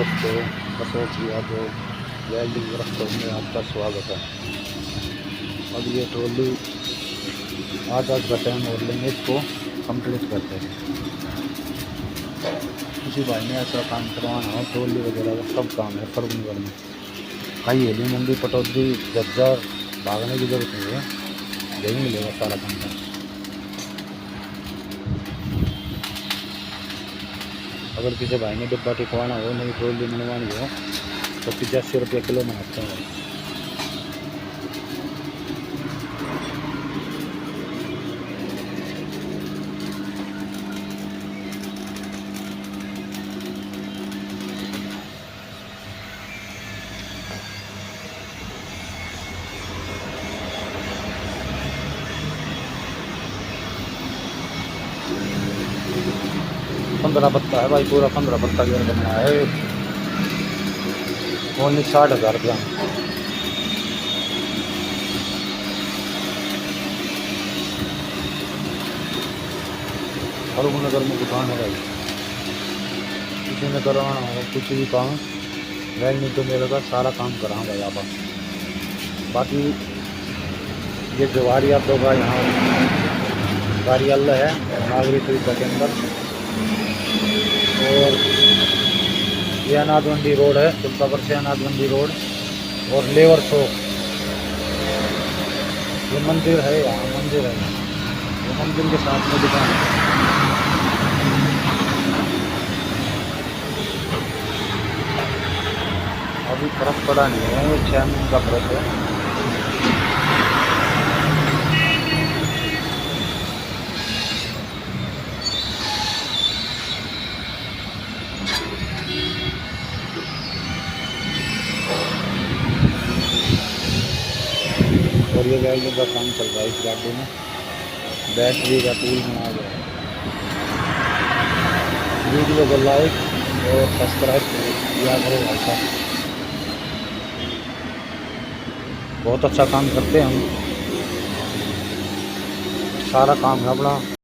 दोस्तों, अशोक भैया जो वेल्डिंग वर्कशॉप में आपका स्वागत है। अब ये ट्रॉली 8 का टाइम और लेंगे, इसको कंप्लीट करते हैं। किसी भाई ने ऐसा काम करवाना हो, ट्रॉली वगैरह का सब काम है फर्मनगर में। कहीं हेली मंडी पटौदी जज्जर भागने की जरूरत नहीं है, यही मिलेगा सारा काम का। अगर किसी भाई ने डिब्बा टिकवाना हो, नई ट्रॉली मनवानी हो तो 85 रुपये किलो मनाते हैं। 15 पत्ता है भाई, पूरा 15 पत्ता गेयर बनाया है। ओनली 60,000 रुपया। फर्मनगर में दुकान है भाई, किसी ने करवाना हो कुछ भी काम वेल्डिंग तो मेरे पास सारा काम कराऊँ भाई आप। बाकी ये जवाहरी यादव का यहाँ कार्यालय है नागरी सुविधा के अंदर, और ये अनाज मंडी रोड है, तुलसापुर से अनाज मंडी रोड और लेवर चौक। ये मंदिर है, यहाँ मंदिर है, ये मंदिर के साथ में दुकान है। अभी फर्क पड़ा नहीं है, ये 6 महीने का फर्क है। और ये वेल्डिंग का काम चल रहा है इस गाड़ी में, बैटरी का टूल बना गया है। वीडियो को लाइक और सब्सक्राइब किया करो भाई साहब, बहुत अच्छा काम करते हैं हम, सारा काम है अपना।